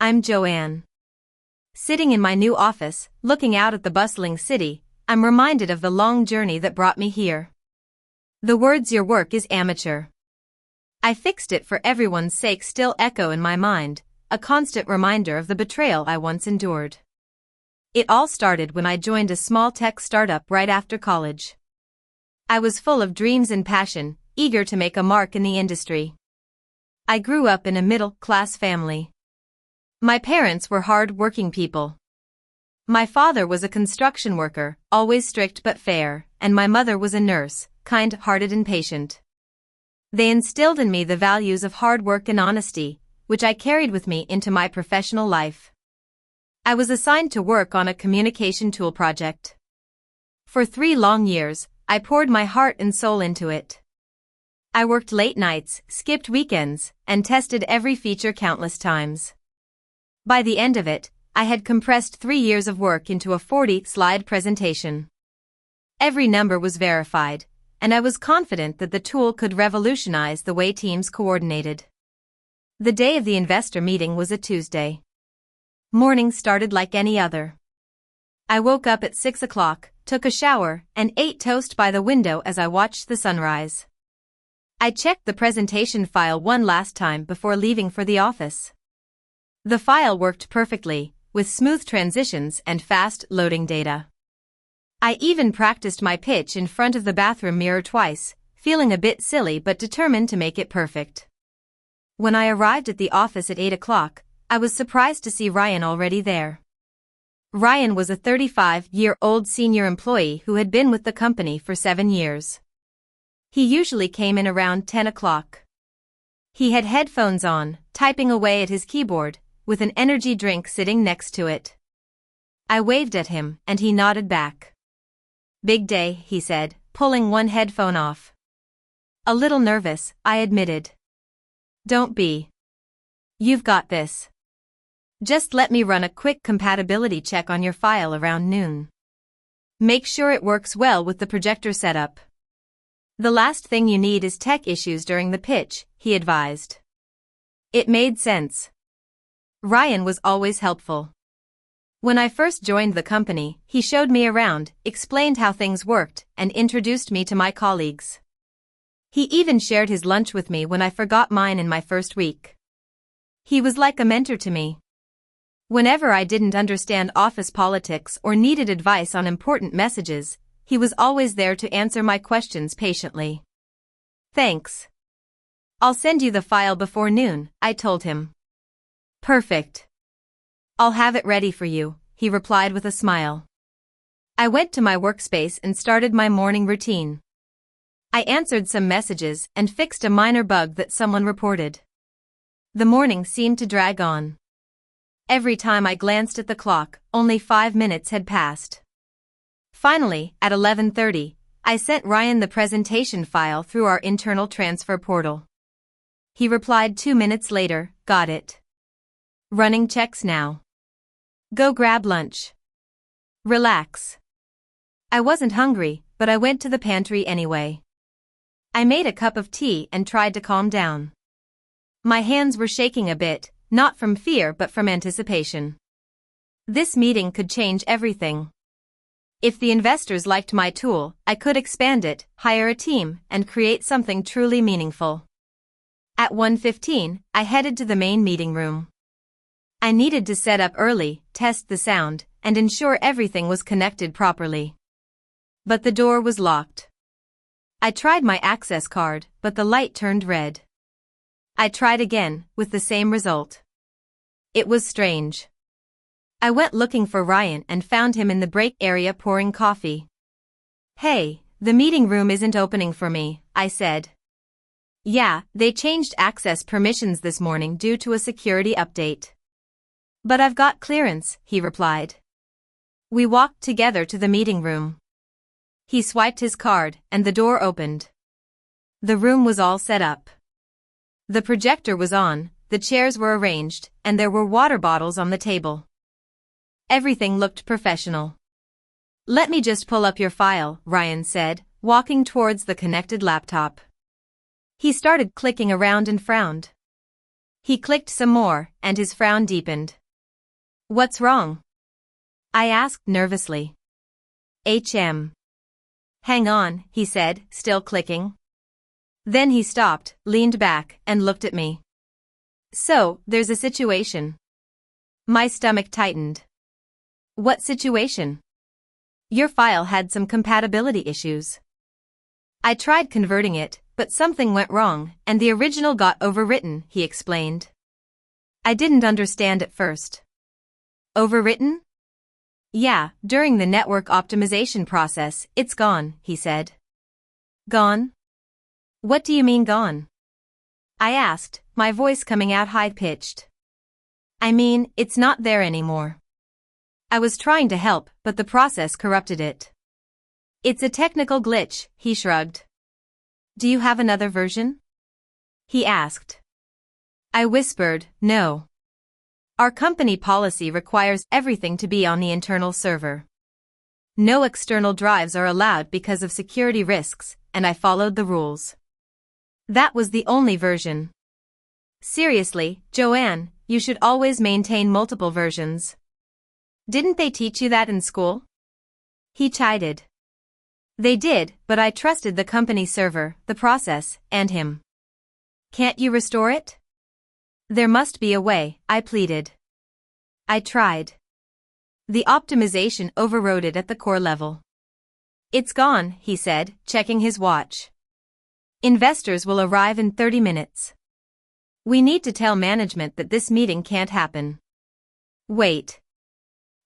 I'm Joanne. Sitting in my new office, looking out at the bustling city, I'm reminded of the long journey that brought me here. The words "your work is amateur." I fixed it for everyone's sake still echo in my mind, a constant reminder of the betrayal I once endured. It all started when I joined a small tech startup right after college. I was full of dreams and passion, eager to make a mark in the industry. I grew up in a middle-class family. My parents were hard-working people. My father was a construction worker, always strict but fair, and my mother was a nurse, kind-hearted and patient. They instilled in me the values of hard work and honesty, which I carried with me into my professional life. I was assigned to work on a communication tool project. For 3 long years, I poured my heart and soul into it. I worked late nights, skipped weekends, and tested every feature countless times. By the end of it, I had compressed 3 years of work into a 40-slide presentation. Every number was verified, and I was confident that the tool could revolutionize the way teams coordinated. The day of the investor meeting was a Tuesday. Morning started like any other. I woke up at 6 o'clock, took a shower, and ate toast by the window as I watched the sunrise. I checked the presentation file one last time before leaving for the office. The file worked perfectly, with smooth transitions and fast loading data. I even practiced my pitch in front of the bathroom mirror twice, feeling a bit silly but determined to make it perfect. When I arrived at the office at 8 o'clock, I was surprised to see Ryan already there. Ryan was a 35-year-old senior employee who had been with the company for 7 years. He usually came in around 10 o'clock. He had headphones on, typing away at his keyboard, with an energy drink sitting next to it. I waved at him, and he nodded back. "Big day," he said, pulling one headphone off. "A little nervous," I admitted. "Don't be. You've got this. Just let me run a quick compatibility check on your file around noon. Make sure it works well with the projector setup. The last thing you need is tech issues during the pitch," he advised. It made sense. Ryan was always helpful. When I first joined the company, he showed me around, explained how things worked, and introduced me to my colleagues. He even shared his lunch with me when I forgot mine in my first week. He was like a mentor to me. Whenever I didn't understand office politics or needed advice on important messages, he was always there to answer my questions patiently. "Thanks. I'll send you the file before noon," I told him. "Perfect. I'll have it ready for you," he replied with a smile. I went to my workspace and started my morning routine. I answered some messages and fixed a minor bug that someone reported. The morning seemed to drag on. Every time I glanced at the clock, only 5 minutes had passed. Finally, at 11:30, I sent Ryan the presentation file through our internal transfer portal. He replied 2 minutes later, "Got it. Running checks now. Go grab lunch. Relax." I wasn't hungry, but I went to the pantry anyway. I made a cup of tea and tried to calm down. My hands were shaking a bit, not from fear but from anticipation. This meeting could change everything. If the investors liked my tool, I could expand it, hire a team, and create something truly meaningful. At 1:15, I headed to the main meeting room. I needed to set up early, test the sound, and ensure everything was connected properly. But the door was locked. I tried my access card, but the light turned red. I tried again, with the same result. It was strange. I went looking for Ryan and found him in the break area pouring coffee. "Hey, the meeting room isn't opening for me," I said. "Yeah, they changed access permissions this morning due to a security update. But I've got clearance," he replied. We walked together to the meeting room. He swiped his card, and the door opened. The room was all set up. The projector was on, the chairs were arranged, and there were water bottles on the table. Everything looked professional. "Let me just pull up your file," Ryan said, walking towards the connected laptop. He started clicking around and frowned. He clicked some more, and his frown deepened. What's wrong? I asked nervously. Hang on, he said, still clicking. Then he stopped, leaned back, and looked at me. So, there's a situation. My stomach tightened. What situation? Your file had some compatibility issues. I tried converting it, but something went wrong, and the original got overwritten, he explained. I didn't understand at first. Overwritten? Yeah, during the network optimization process, it's gone, he said. Gone? What do you mean gone? I asked, my voice coming out high-pitched. I mean, it's not there anymore. I was trying to help, but the process corrupted it. It's a technical glitch, he shrugged. Do you have another version? He asked. I whispered, no. Our company policy requires everything to be on the internal server. No external drives are allowed because of security risks, and I followed the rules. That was the only version. Seriously, Joanne, you should always maintain multiple versions. Didn't they teach you that in school? He chided. They did, but I trusted the company server, the process, and him. Can't you restore it? There must be a way, I pleaded. I tried. The optimization overrode it at the core level. It's gone, he said, checking his watch. Investors will arrive in 30 minutes. We need to tell management that this meeting can't happen. Wait.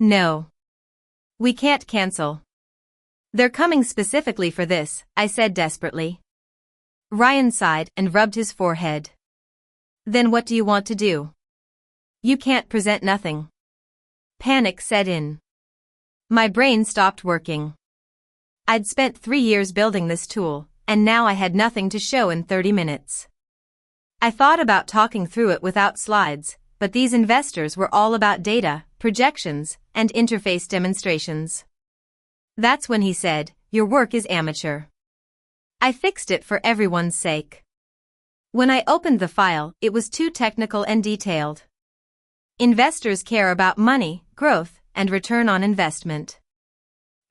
No. We can't cancel. They're coming specifically for this, I said desperately. Ryan sighed and rubbed his forehead. Then what do you want to do? You can't present nothing. Panic set in. My brain stopped working. I'd spent 3 years building this tool, and now I had nothing to show in 30 minutes. I thought about talking through it without slides, but these investors were all about data, projections, and interface demonstrations. That's when he said, your work is amateur. I fixed it for everyone's sake. When I opened the file, it was too technical and detailed. Investors care about money, growth, and return on investment.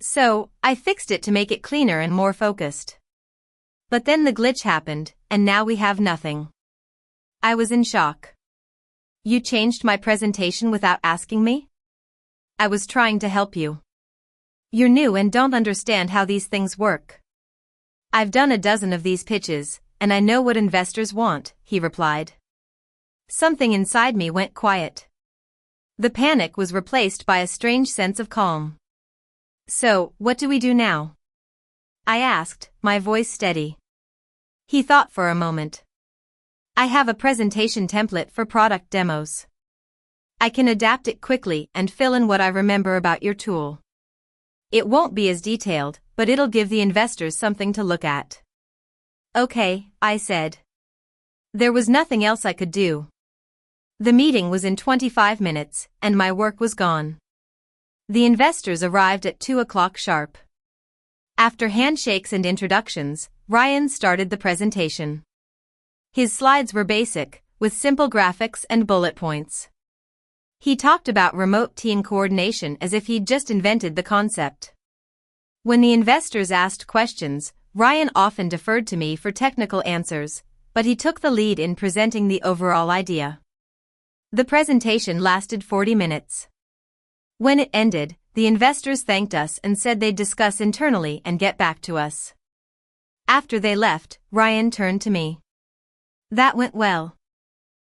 So, I fixed it to make it cleaner and more focused. But then the glitch happened, and now we have nothing. I was in shock. You changed my presentation without asking me? I was trying to help you. You're new and don't understand how these things work. I've done a dozen of these pitches, and I know what investors want, he replied. Something inside me went quiet. The panic was replaced by a strange sense of calm. So, what do we do now? I asked, my voice steady. He thought for a moment. I have a presentation template for product demos. I can adapt it quickly and fill in what I remember about your tool. It won't be as detailed, but it'll give the investors something to look at. Okay, I said. There was nothing else I could do. The meeting was in 25 minutes, and my work was gone. The investors arrived at 2 o'clock sharp. After handshakes and introductions, Ryan started the presentation. His slides were basic, with simple graphics and bullet points. He talked about remote team coordination as if he'd just invented the concept. When the investors asked questions, Ryan often deferred to me for technical answers, but he took the lead in presenting the overall idea. The presentation lasted 40 minutes. When it ended, the investors thanked us and said they'd discuss internally and get back to us. After they left, Ryan turned to me. That went well.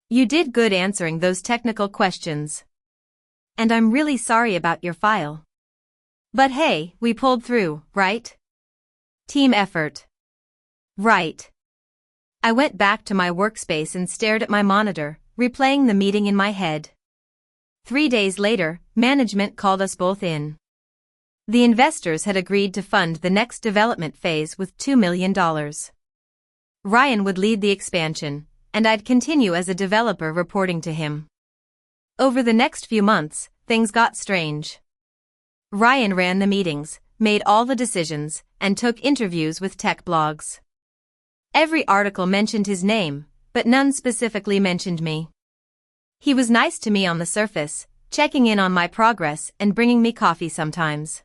You did good answering those technical questions. And I'm really sorry about your file. But hey, we pulled through, right? Team effort. Right. I went back to my workspace and stared at my monitor, replaying the meeting in my head. 3 days later, management called us both in. The investors had agreed to fund the next development phase with $2 million. Ryan would lead the expansion, and I'd continue as a developer reporting to him. Over the next few months, things got strange. Ryan ran the meetings, made all the decisions, and took interviews with tech blogs. Every article mentioned his name, but none specifically mentioned me. He was nice to me on the surface, checking in on my progress and bringing me coffee sometimes.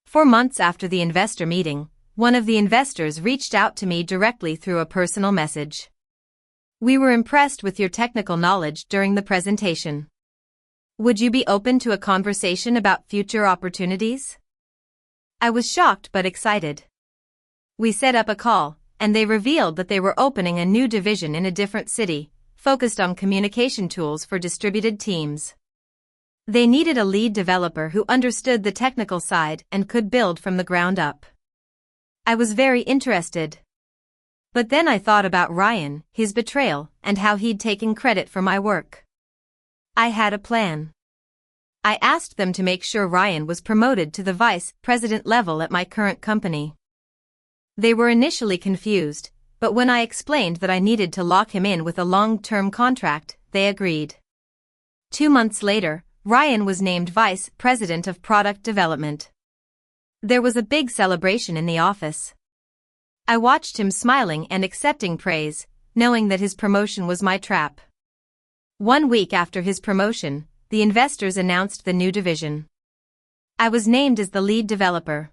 4 months after the investor meeting, one of the investors reached out to me directly through a personal message. "We were impressed with your technical knowledge during the presentation. Would you be open to a conversation about future opportunities?" I was shocked but excited. We set up a call, and they revealed that they were opening a new division in a different city, focused on communication tools for distributed teams. They needed a lead developer who understood the technical side and could build from the ground up. I was very interested. But then I thought about Ryan, his betrayal, and how he'd taken credit for my work. I had a plan. I asked them to make sure Ryan was promoted to the vice president level at my current company. They were initially confused, but when I explained that I needed to lock him in with a long-term contract, they agreed. 2 months later, Ryan was named vice president of product development. There was a big celebration in the office. I watched him smiling and accepting praise, knowing that his promotion was my trap. 1 week after his promotion, the investors announced the new division. I was named as the lead developer.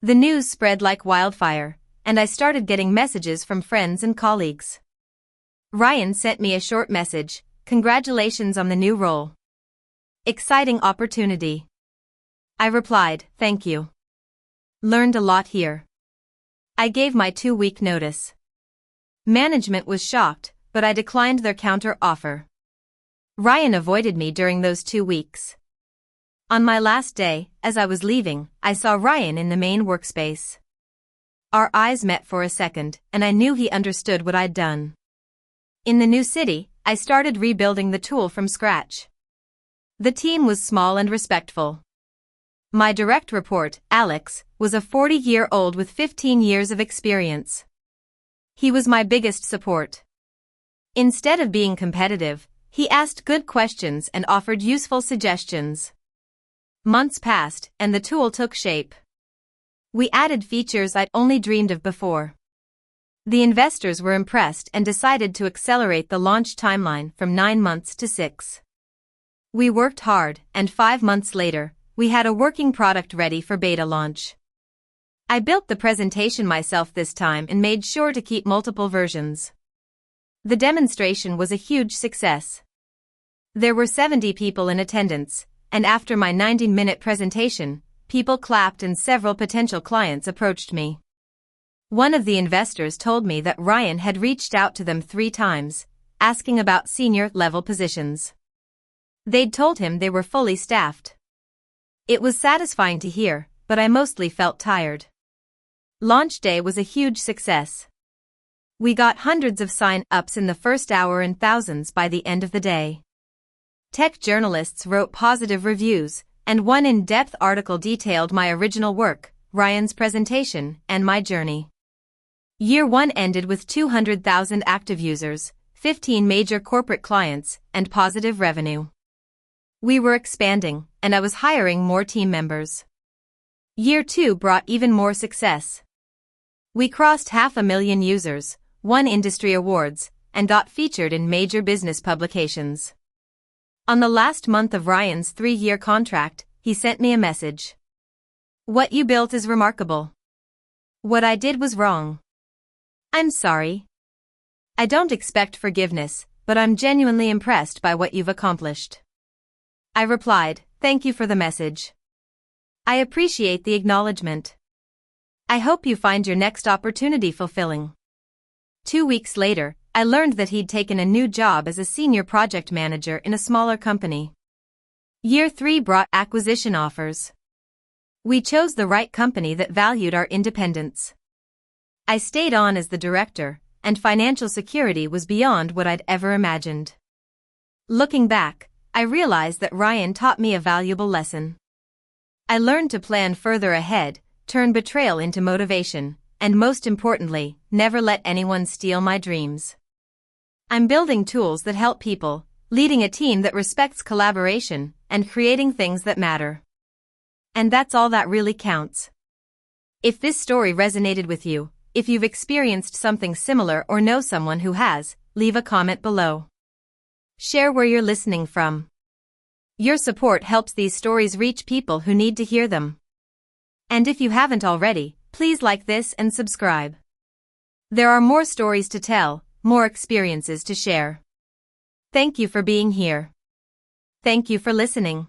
The news spread like wildfire, and I started getting messages from friends and colleagues. Ryan sent me a short message, "Congratulations on the new role. Exciting opportunity." I replied, "Thank you. Learned a lot here." I gave my 2-week notice. Management was shocked, but I declined their counter offer. Ryan avoided me during those 2 weeks. On my last day, as I was leaving, I saw Ryan in the main workspace. Our eyes met for a second, and I knew he understood what I'd done. In the new city, I started rebuilding the tool from scratch. The team was small and respectful. My direct report, Alex, was a 40-year-old with 15 years of experience. He was my biggest support. Instead of being competitive, he asked good questions and offered useful suggestions. Months passed, and the tool took shape. We added features I'd only dreamed of before. The investors were impressed and decided to accelerate the launch timeline from 9 months to 6. We worked hard, and 5 months later, we had a working product ready for beta launch. I built the presentation myself this time and made sure to keep multiple versions. The demonstration was a huge success. There were 70 people in attendance, and after my 90-minute presentation, people clapped and several potential clients approached me. One of the investors told me that Ryan had reached out to them 3 times, asking about senior-level positions. They'd told him they were fully staffed. It was satisfying to hear, but I mostly felt tired. Launch day was a huge success. We got hundreds of sign-ups in the first hour and thousands by the end of the day. Tech journalists wrote positive reviews, and one in-depth article detailed my original work, Ryan's presentation, and my journey. Year 1 ended with 200,000 active users, 15 major corporate clients, and positive revenue. We were expanding, and I was hiring more team members. Year 2 brought even more success. We crossed 500,000 users, won industry awards, and got featured in major business publications. On the last month of Ryan's 3-year contract, he sent me a message. "What you built is remarkable. What I did was wrong. I'm sorry. I don't expect forgiveness, but I'm genuinely impressed by what you've accomplished." I replied, "Thank you for the message. I appreciate the acknowledgement. I hope you find your next opportunity fulfilling." 2 weeks later, I learned that he'd taken a new job as a senior project manager in a smaller company. Year 3 brought acquisition offers. We chose the right company that valued our independence. I stayed on as the director, and financial security was beyond what I'd ever imagined. Looking back, I realized that Ryan taught me a valuable lesson. I learned to plan further ahead, turn betrayal into motivation, and most importantly, never let anyone steal my dreams. I'm building tools that help people, leading a team that respects collaboration, and creating things that matter. And that's all that really counts. If this story resonated with you, if you've experienced something similar or know someone who has, leave a comment below. Share where you're listening from. Your support helps these stories reach people who need to hear them. And if you haven't already, please like this and subscribe. There are more stories to tell, more experiences to share. Thank you for being here. Thank you for listening.